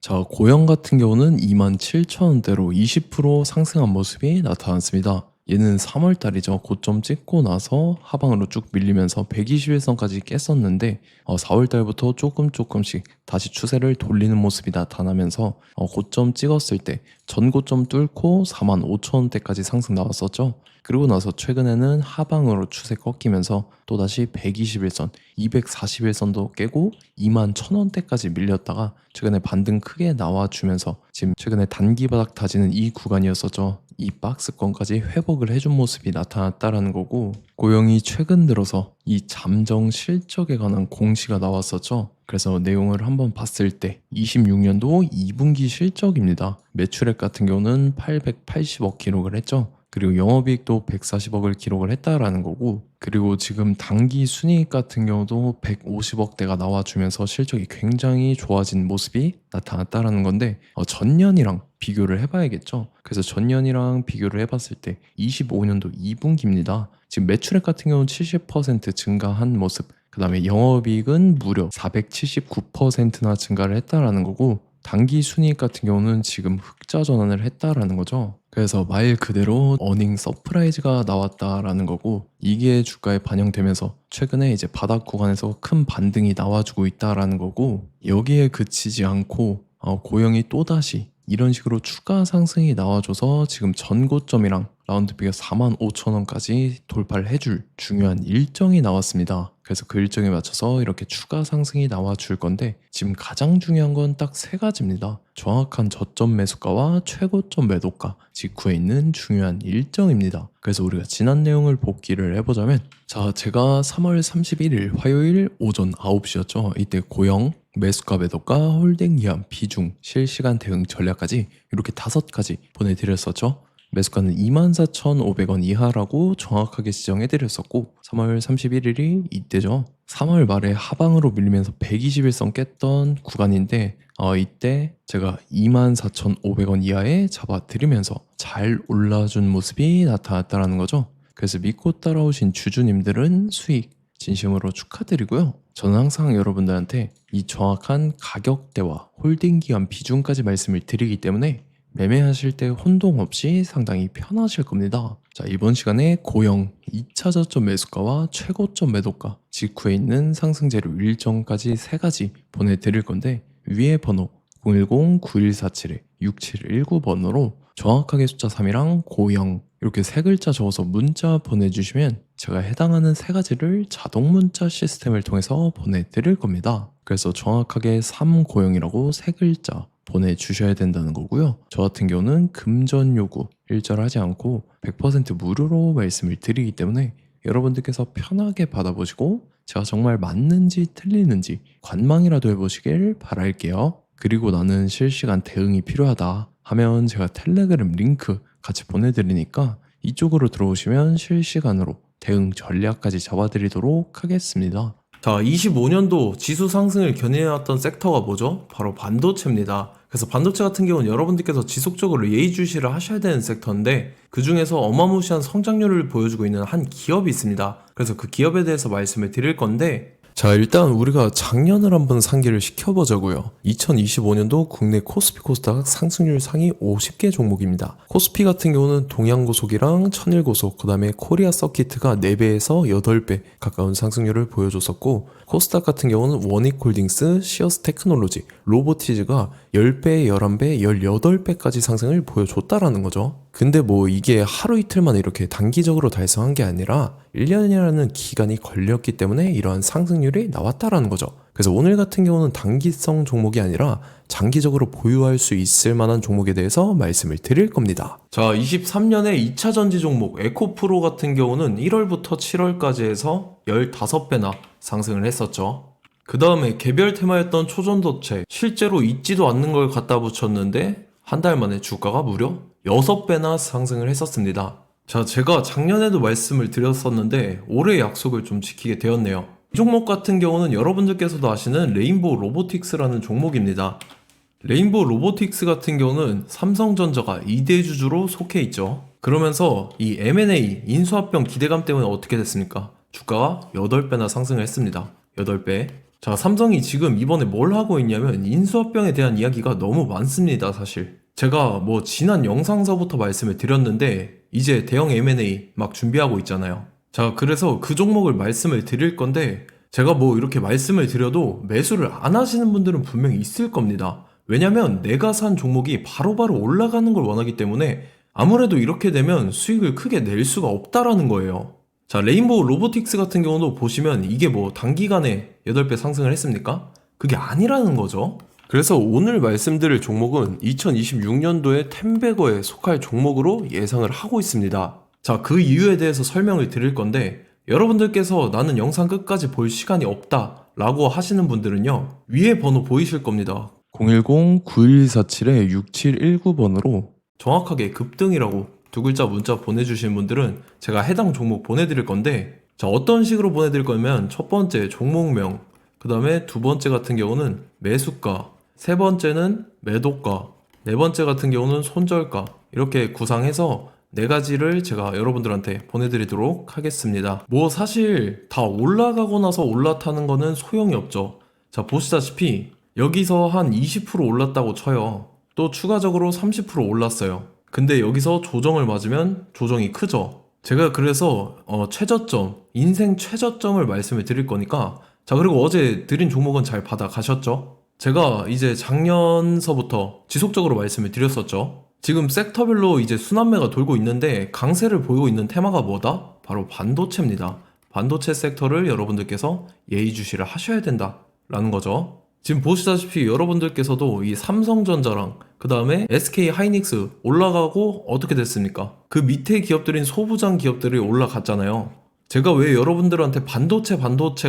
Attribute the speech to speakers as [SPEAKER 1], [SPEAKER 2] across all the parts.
[SPEAKER 1] 자, 고영 같은 경우는 27,000원대로 20% 상승한 모습이 나타났습니다. 얘는 3월 달이죠. 고점 찍고 나서 하방으로 쭉 밀리면서 121선까지 깼었는데 4월 달부터 조금씩 다시 추세를 돌리는 모습이 나타나면서 고점 찍었을 때 전고점 뚫고 45,000원대까지 상승 나왔었죠. 그리고 나서 최근에는 하방으로 추세 꺾이면서 또다시 121선, 241선도 깨고 21,000원대까지 밀렸다가 최근에 반등 크게 나와주면서 지금 최근에 단기 바닥 다지는 이 구간이었었죠. 이 박스권까지 회복을 해준 모습이 나타났다라는 거고, 고영이 최근 들어서 이 잠정 실적에 관한 공시가 나왔었죠. 그래서 내용을 한번 봤을 때 26년도 2분기 실적입니다. 매출액 같은 경우는 880억 기록을 했죠. 그리고 영업이익도 140억을 기록을 했다라는 거고, 그리고 지금 당기 순이익 같은 경우도 150억대가 나와주면서 실적이 굉장히 좋아진 모습이 나타났다라는 건데, 전년이랑 비교를 해봐야겠죠. 그래서 전년이랑 비교를 해봤을 때 25년도 2분기입니다. 지금 매출액 같은 경우는 70% 증가한 모습, 그 다음에 영업이익은 무려 479%나 증가를 했다라는 거고, 단기 순이익 같은 경우는 지금 흑자 전환을 했다라는 거죠. 그래서 말 그대로 어닝 서프라이즈가 나왔다라는 거고, 이게 주가에 반영되면서 최근에 이제 바닥 구간에서 큰 반등이 나와주고 있다라는 거고, 여기에 그치지 않고 고영이 또다시 이런 식으로 추가 상승이 나와줘서 지금 전고점이랑 라운드 비가 45,000원까지 돌파를 해줄 중요한 일정이 나왔습니다. 그래서 그 일정에 맞춰서 이렇게 추가 상승이 나와줄 건데, 지금 가장 중요한 건 딱 세 가지입니다. 정확한 저점 매수가와 최고점 매도가 직후에 있는 중요한 일정입니다. 그래서 우리가 지난 내용을 복기를 해보자면, 자, 제가 3월 31일 화요일 오전 9시였죠. 이때 고영, 매수가 매도가, 홀딩 기한, 비중, 실시간 대응 전략까지 이렇게 5가지 보내드렸었죠. 매수가는 24,500원 이하라고 정확하게 지정해드렸었고, 3월 31일이 이때죠. 3월 말에 하방으로 밀리면서 121선 깼던 구간인데, 이때 제가 24,500원 이하에 잡아드리면서 잘 올라준 모습이 나타났다는 거죠. 그래서 믿고 따라오신 주주님들은 수익 진심으로 축하드리고요. 저는 항상 여러분들한테 이 정확한 가격대와 홀딩 기간 비중까지 말씀을 드리기 때문에 매매하실 때 혼동 없이 상당히 편하실 겁니다. 자, 이번 시간에 고영 2차 저점 매수가와 최고점 매도가 직후에 있는 상승재료 일정까지 3가지 보내드릴 건데, 위에 번호 010-9147-6719번으로 정확하게 숫자 3이랑 고영 이렇게 3글자 적어서 문자 보내주시면 제가 해당하는 3가지를 자동 문자 시스템을 통해서 보내드릴 겁니다. 그래서 정확하게 3고영이라고 3글자 보내주셔야 된다는 거고요. 저 같은 경우는 금전 요구 일절하지 않고 100% 무료로 말씀을 드리기 때문에 여러분들께서 편하게 받아보시고 제가 정말 맞는지 틀리는지 관망이라도 해보시길 바랄게요. 그리고 나는 실시간 대응이 필요하다 하면 제가 텔레그램 링크 같이 보내드리니까 이쪽으로 들어오시면 실시간으로 대응 전략까지 잡아드리도록 하겠습니다. 자, 25년도 지수 상승을 견인해왔던 섹터가 뭐죠? 바로 반도체입니다. 그래서 반도체 같은 경우는 여러분들께서 지속적으로 예의주시를 하셔야 되는 섹터인데, 그 중에서 어마무시한 성장률을 보여주고 있는 한 기업이 있습니다. 그래서 그 기업에 대해서 말씀을 드릴 건데, 자, 일단 우리가 작년을 한번 상기를 시켜보자고요. 2025년도 국내 코스피 코스닥 상승률 상위 50개 종목입니다. 코스피 같은 경우는 동양고속이랑 천일고속, 그 다음에 코리아 서키트가 4배에서 8배 가까운 상승률을 보여줬었고, 코스닥 같은 경우는 원익홀딩스, 시어스 테크놀로지, 로보티즈가 10배, 11배, 18배까지 상승을 보여줬다라는 거죠. 근데 뭐 이게 하루 이틀만 이렇게 단기적으로 달성한 게 아니라 1년이라는 기간이 걸렸기 때문에 이러한 상승률이 나왔다라는 거죠. 그래서 오늘 같은 경우는 단기성 종목이 아니라 장기적으로 보유할 수 있을 만한 종목에 대해서 말씀을 드릴 겁니다. 자, 23년에 2차 전지 종목 에코프로 같은 경우는 1월부터 7월까지 해서 15배나 상승을 했었죠. 그 다음에 개별 테마였던 초전도체, 실제로 있지도 않는 걸 갖다 붙였는데 한 달 만에 주가가 무려 6배나 상승을 했었습니다. 자, 제가 작년에도 말씀을 드렸었는데 올해 약속을 좀 지키게 되었네요. 이 종목 같은 경우는 여러분들께서도 아시는 레인보우 로보틱스라는 종목입니다. 레인보우 로보틱스 같은 경우는 삼성전자가 2대 주주로 속해 있죠. 그러면서 이 M&A 인수합병 기대감 때문에 어떻게 됐습니까? 주가가 8배나 상승을 했습니다. 8배. 자, 삼성이 지금 이번에 뭘 하고 있냐면 인수합병에 대한 이야기가 너무 많습니다, 사실. 제가 뭐 지난 영상서부터 말씀을 드렸는데 이제 대형 M&A 막 준비하고 있잖아요. 자, 그래서 그 종목을 말씀을 드릴 건데 제가 뭐 이렇게 말씀을 드려도 매수를 안 하시는 분들은 분명히 있을 겁니다. 왜냐면 내가 산 종목이 바로바로 올라가는 걸 원하기 때문에 아무래도 이렇게 되면 수익을 크게 낼 수가 없다라는 거예요. 자, 레인보우 로보틱스 같은 경우도 보시면 이게 뭐 단기간에 8배 상승을 했습니까? 그게 아니라는 거죠. 그래서 오늘 말씀드릴 종목은 2026년도에 텐베거에 속할 종목으로 예상을 하고 있습니다. 자, 그 이유에 대해서 설명을 드릴 건데 여러분들께서 나는 영상 끝까지 볼 시간이 없다 라고 하시는 분들은요, 위에 번호 보이실 겁니다. 010-9147-6719번으로 정확하게 급등이라고 두 글자 문자 보내주신 분들은 제가 해당 종목 보내드릴 건데, 자, 어떤 식으로 보내드릴 거냐면 첫 번째 종목명, 그 다음에 두 번째 같은 경우는 매수가, 세 번째는 매도가, 네 번째 같은 경우는 손절가, 이렇게 구상해서 네 가지를 제가 여러분들한테 보내드리도록 하겠습니다. 뭐 사실 다 올라가고 나서 올라타는 거는 소용이 없죠. 자, 보시다시피 여기서 한 20% 올랐다고 쳐요. 또 추가적으로 30% 올랐어요. 근데 여기서 조정을 맞으면 조정이 크죠. 제가 그래서 최저점, 인생 최저점을 말씀을 드릴 거니까, 자, 그리고 어제 드린 종목은 잘 받아가셨죠? 제가 이제 작년서부터 지속적으로 말씀을 드렸었죠. 지금 섹터별로 이제 순환매가 돌고 있는데 강세를 보이고 있는 테마가 뭐다? 바로 반도체입니다. 반도체 섹터를 여러분들께서 예의주시를 하셔야 된다라는 거죠. 지금 보시다시피 여러분들께서도 이 삼성전자랑 그 다음에 SK 하이닉스 올라가고 어떻게 됐습니까? 그 밑에 기업들인 소부장 기업들이 올라갔잖아요. 제가 왜 여러분들한테 반도체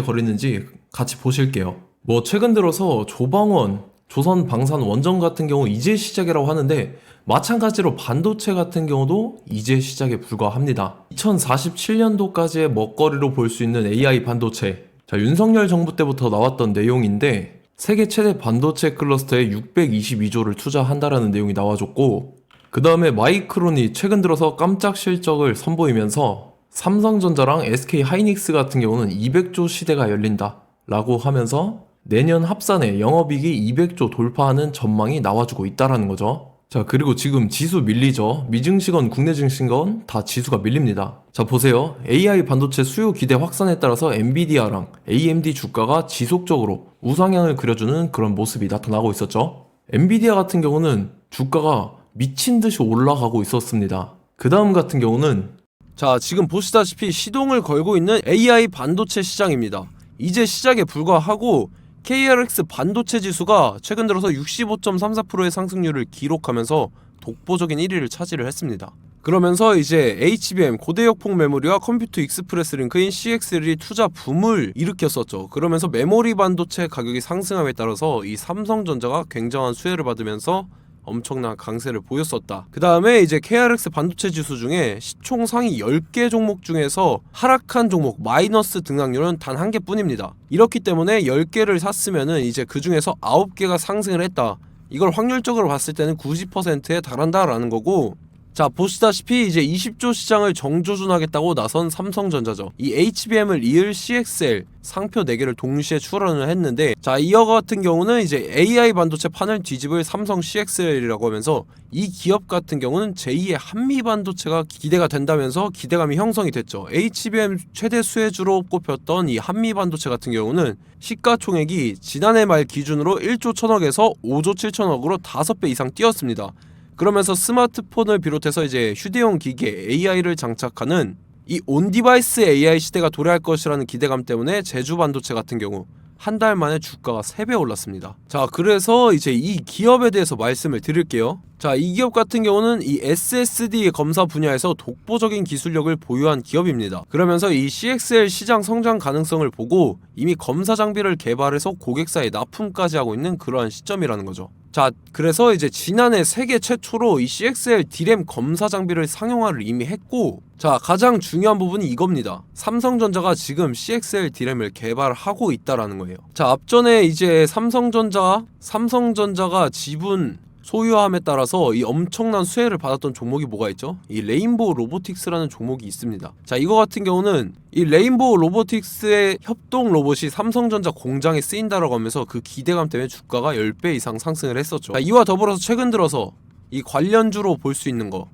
[SPEAKER 1] 거리는지 같이 보실게요. 뭐 최근 들어서 조방원, 조선방산 원전 같은 경우 이제 시작이라고 하는데 마찬가지로 반도체 같은 경우도 이제 시작에 불과합니다. 2047년도까지의 먹거리로 볼 수 있는 AI 반도체. 자, 윤석열 정부 때부터 나왔던 내용인데 세계 최대 반도체 클러스터에 622조를 투자한다라는 내용이 나와줬고, 그 다음에 마이크론이 최근 들어서 깜짝 실적을 선보이면서 삼성전자랑 SK 하이닉스 같은 경우는 200조 시대가 열린다 라고 하면서 내년 합산에 영업이익이 200조 돌파하는 전망이 나와주고 있다라는 거죠. 자, 그리고 지금 지수 밀리죠. 미증시건 국내 증시건 다 지수가 밀립니다. 자, 보세요. AI 반도체 수요 기대 확산에 따라서 엔비디아랑 AMD 주가가 지속적으로 우상향을 그려주는 그런 모습이 나타나고 있었죠. 엔비디아 같은 경우는 주가가 미친 듯이 올라가고 있었습니다. 그 다음 같은 경우는, 자, 지금 보시다시피 시동을 걸고 있는 AI 반도체 시장입니다. 이제 시작에 불과하고 KRX 반도체 지수가 최근 들어서 65.34%의 상승률을 기록하면서 독보적인 1위를 차지를 했습니다. 그러면서 이제 HBM 고대역폭 메모리와 컴퓨터 익스프레스 링크인 CXL이 투자 붐을 일으켰었죠. 그러면서 메모리 반도체 가격이 상승함에 따라서 이 삼성전자가 굉장한 수혜를 받으면서 엄청난 강세를 보였었다. 그 다음에 이제 KRX 반도체 지수 중에 시총 상위 10개 종목 중에서 하락한 종목 마이너스 등락률은 단 한 개뿐입니다. 이렇기 때문에 10개를 샀으면은 이제 그 중에서 9개가 상승을 했다. 이걸 확률적으로 봤을 때는 90%에 달한다라는 거고, 자, 보시다시피 이제 20조 시장을 정조준하겠다고 나선 삼성전자죠. 이 HBM을 이을 CXL 상표 4개를 동시에 출원을 했는데, 자, 이어 같은 경우는 이제 AI 반도체 판을 뒤집을 삼성 CXL이라고 하면서 이 기업 같은 경우는 제2의 한미 반도체가 기대가 된다면서 기대감이 형성이 됐죠. HBM 최대 수혜주로 꼽혔던 이 한미 반도체 같은 경우는 시가총액이 지난해 말 기준으로 1조 1000억에서 5조 7천억으로 5배 이상 뛰었습니다. 그러면서 스마트폰을 비롯해서 이제 휴대용 기기에 AI를 장착하는 이 온디바이스 AI 시대가 도래할 것이라는 기대감 때문에 제주 반도체 같은 경우 한 달 만에 주가가 3배 올랐습니다. 자, 그래서 이제 이 기업에 대해서 말씀을 드릴게요. 자, 이 기업 같은 경우는 이 SSD 검사 분야에서 독보적인 기술력을 보유한 기업입니다. 그러면서 이 CXL 시장 성장 가능성을 보고 이미 검사 장비를 개발해서 고객사에 납품까지 하고 있는 그러한 시점이라는 거죠. 자, 그래서 이제 지난해 세계 최초로 이 CXL D램 검사 장비를 상용화를 이미 했고, 자, 가장 중요한 부분이 이겁니다. 삼성전자가 지금 CXL D램을 개발하고 있다라는 거예요. 자, 앞전에 이제 삼성전자가 지분
[SPEAKER 2] 소유함에 따라서 이 엄청난 수혜를 받았던 종목이 뭐가 있죠? 이 레인보우 로보틱스라는 종목이 있습니다. 자, 이거 같은 경우는 이 레인보우 로보틱스의 협동 로봇이 삼성전자 공장에 쓰인다라고 하면서 그 기대감 때문에 주가가 10배 이상 상승을 했었죠. 자, 이와 더불어서 최근 들어서 이 관련주로 볼 수 있는 거,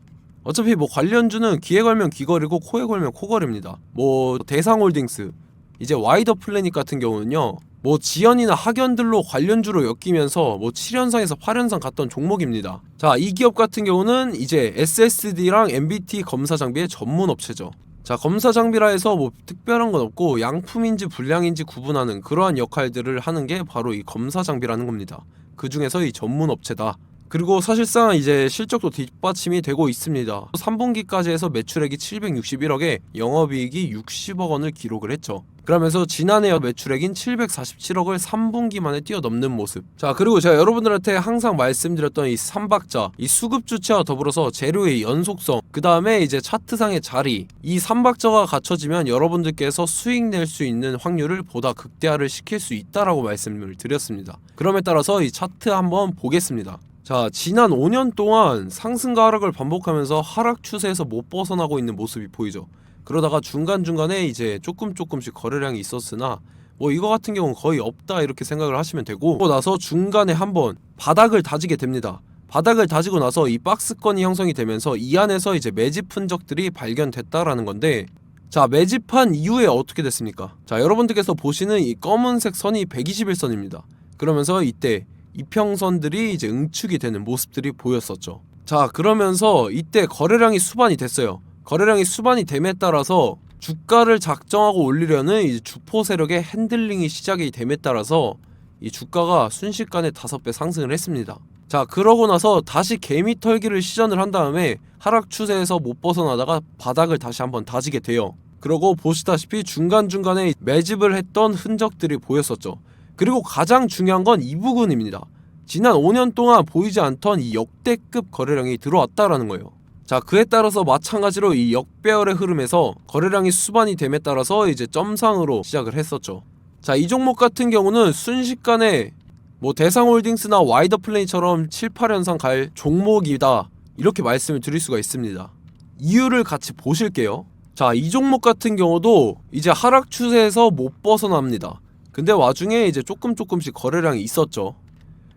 [SPEAKER 2] 어차피 뭐 관련주는 귀에 걸면 귀걸이고 코에 걸면 코걸입니다. 뭐 대상홀딩스, 이제 와이더 플래닛 같은 경우는요, 뭐 지연이나 학연들로 관련주로 엮이면서 뭐 7연상에서 8연상 갔던 종목입니다. 자, 이 기업 같은 경우는 이제 SSD랑 MBT 검사 장비의 전문 업체죠. 자, 검사 장비라 해서 뭐 특별한 건 없고 양품인지 불량인지 구분하는 그러한 역할들을 하는 게 바로 이 검사 장비라는 겁니다. 그 중에서 이 전문 업체다. 그리고 사실상 이제 실적도 뒷받침이 되고 있습니다. 3분기까지 해서 매출액이 761억에 영업이익이 60억 원을 기록을 했죠. 그러면서 지난해 매출액인 747억을 3분기 만에 뛰어넘는 모습. 자, 그리고 제가 여러분들한테 항상 말씀드렸던 이 3박자, 이 수급 주체와 더불어서 재료의 연속성, 그 다음에 이제 차트상의 자리, 이 3박자가 갖춰지면 여러분들께서 수익 낼 수 있는 확률을 보다 극대화를 시킬 수 있다라고 말씀을 드렸습니다. 그럼에 따라서 이 차트 한번 보겠습니다. 자, 지난 5년 동안 상승과 하락을 반복하면서 하락 추세에서 못 벗어나고 있는 모습이 보이죠. 그러다가 중간중간에 이제 조금씩 거래량이 있었으나 뭐 이거 같은 경우는 거의 없다 이렇게 생각을 하시면 되고, 그러고 나서 중간에 한번 바닥을 다지게 됩니다. 바닥을 다지고 나서 이 박스권이 형성이 되면서 이 안에서 이제 매집 흔적들이 발견됐다라는 건데, 자, 매집한 이후에 어떻게 됐습니까? 자, 여러분들께서 보시는 이 검은색 선이 121선입니다. 그러면서 이때 이평선들이 이제 응축이 되는 모습들이 보였었죠. 자, 그러면서 이때 거래량이 수반이 됐어요. 거래량이 수반이 됨에 따라서 주가를 작정하고 올리려는 이제 주포 세력의 핸들링이 시작이 됨에 따라서 이 주가가 순식간에 5배 상승을 했습니다. 자, 그러고 나서 다시 개미 털기를 시전을 한 다음에 하락 추세에서 못 벗어나다가 바닥을 다시 한번 다지게 돼요. 그러고 보시다시피 중간중간에 매집을 했던 흔적들이 보였었죠. 그리고 가장 중요한 건 이 부분입니다. 지난 5년 동안 보이지 않던 이 역대급 거래량이 들어왔다라는 거예요. 자, 그에 따라서 마찬가지로 이 역배열의 흐름에서 거래량이 수반이 됨에 따라서 이제 점상으로 시작을 했었죠. 자, 이 종목 같은 경우는 순식간에 뭐 대상홀딩스나 와이더 플레이처럼 7, 8연상 갈 종목이다 이렇게 말씀을 드릴 수가 있습니다. 이유를 같이 보실게요. 자, 이 종목 같은 경우도 이제 하락 추세에서 못 벗어납니다. 근데 와중에 이제 조금씩 거래량이 있었죠.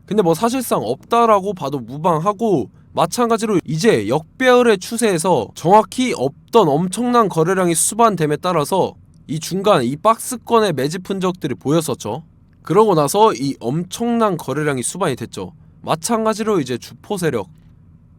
[SPEAKER 2] 근데 뭐 사실상 없다라고 봐도 무방하고, 마찬가지로 이제 역배열의 추세에서 정확히 없던 엄청난 거래량이 수반됨에 따라서 이 중간 이 박스권의 매집 흔적들이 보였었죠. 그러고 나서 이 엄청난 거래량이 수반이 됐죠. 마찬가지로 이제 주포 세력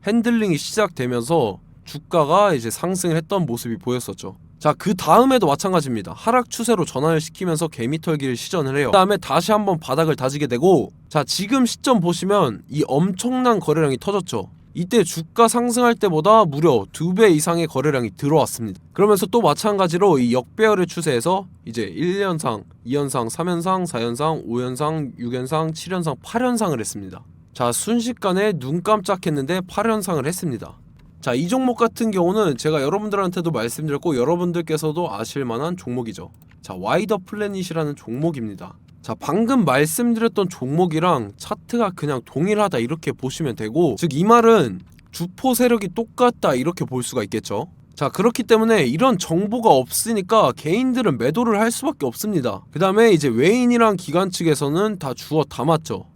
[SPEAKER 2] 핸들링이 시작되면서 주가가 이제 상승을 했던 모습이 보였었죠. 자, 그 다음에도 마찬가지입니다. 하락 추세로 전환을 시키면서 개미털기를 시전을 해요. 그 다음에 다시 한번 바닥을 다지게 되고, 자, 지금 시점 보시면 이 엄청난 거래량이 터졌죠. 이때 주가 상승할 때보다 무려 2배 이상의 거래량이 들어왔습니다. 그러면서 또 마찬가지로 이 역배열의 추세에서 이제 1연상, 2연상, 3연상, 4연상, 5연상, 6연상, 7연상, 8연상을 했습니다. 자, 순식간에 눈 깜짝했는데 8연상을 했습니다. 자, 이 종목 같은 경우는 제가 여러분들한테도 말씀드렸고 여러분들께서도 아실만한 종목이죠. 자, 와이더 플래닛이라는 종목입니다. 자, 방금 말씀드렸던 종목이랑 차트가 그냥 동일하다 이렇게 보시면 되고, 즉 이 말은 주포 세력이 똑같다 이렇게 볼 수가 있겠죠. 자, 그렇기 때문에 이런 정보가 없으니까 개인들은 매도를 할 수밖에 없습니다. 그 다음에 이제 외인이랑 기관 측에서는 다 주워 담았죠.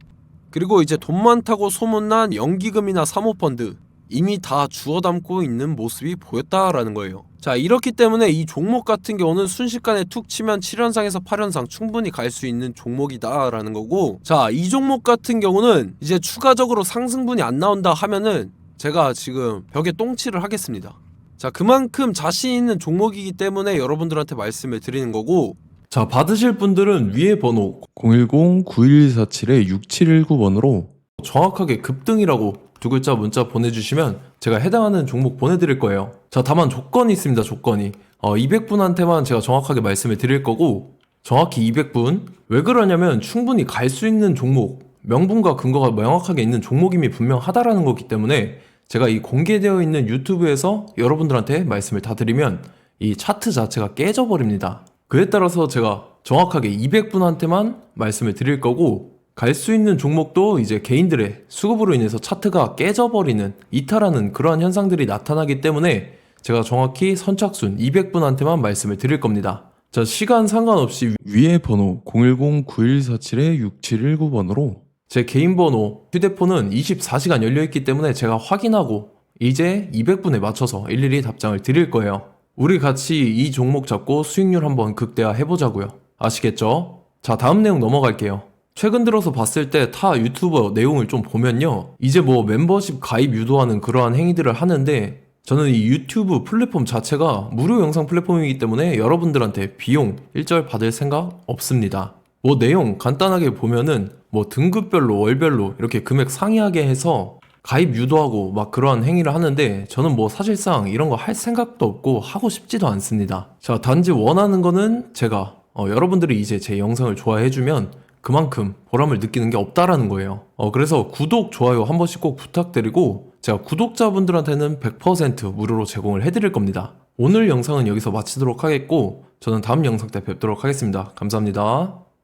[SPEAKER 2] 그리고 이제 돈 많다고 소문난 연기금이나 사모펀드 이미 다 주워 담고 있는 모습이 보였다라는 거예요. 자, 이렇기 때문에 이 종목 같은 경우는 순식간에 툭 치면 7연상에서 8연상 충분히 갈 수 있는 종목이다 라는 거고, 자, 이 종목 같은 경우는 이제 추가적으로 상승분이 안 나온다 하면은 제가 지금 벽에 똥칠을 하겠습니다. 자, 그만큼 자신 있는 종목이기 때문에 여러분들한테 말씀을 드리는 거고,
[SPEAKER 1] 자, 받으실 분들은 위에 번호 010-9147-6719번으로 정확하게 급등이라고 두 글자 문자 보내주시면 제가 해당하는 종목 보내드릴 거예요. 자, 다만 조건이 있습니다. 조건이 200분한테만 제가 정확하게 말씀을 드릴 거고, 정확히 200분. 왜 그러냐면 충분히 갈 수 있는 종목, 명분과 근거가 명확하게 있는 종목임이 분명하다라는 거기 때문에 제가 이 공개되어 있는 유튜브에서 여러분들한테 말씀을 다 드리면 이 차트 자체가 깨져버립니다. 그에 따라서 제가 정확하게 200분한테만 말씀을 드릴 거고, 갈 수 있는 종목도 이제 개인들의 수급으로 인해서 차트가 깨져버리는 이탈하는 그러한 현상들이 나타나기 때문에 제가 정확히 선착순 200분한테만 말씀을 드릴 겁니다. 자, 시간 상관없이 위에 번호 010-9147-6719번으로 제 개인 번호, 휴대폰은 24시간 열려있기 때문에 제가 확인하고 이제 200분에 맞춰서 일일이 답장을 드릴 거예요. 우리 같이 이 종목 잡고 수익률 한번 극대화 해보자고요. 아시겠죠? 자, 다음 내용 넘어갈게요. 최근 들어서 봤을 때 타 유튜버 내용을 좀 보면요, 이제 뭐 멤버십 가입 유도하는 그러한 행위들을 하는데, 저는 이 유튜브 플랫폼 자체가 무료 영상 플랫폼이기 때문에 여러분들한테 비용 일절 받을 생각 없습니다. 뭐 내용 간단하게 보면은 뭐 등급별로 월별로 이렇게 금액 상이하게 해서 가입 유도하고 막 그러한 행위를 하는데, 저는 뭐 사실상 이런 거 할 생각도 없고 하고 싶지도 않습니다. 자, 단지 원하는 거는 제가 여러분들이 이제 제 영상을 좋아해주면 그만큼 보람을 느끼는 게 없다라는 거예요. 그래서 구독, 좋아요 한 번씩 꼭 부탁드리고, 제가 구독자분들한테는 100% 무료로 제공을 해드릴 겁니다. 오늘 영상은 여기서 마치도록 하겠고, 저는 다음 영상 때 뵙도록 하겠습니다. 감사합니다.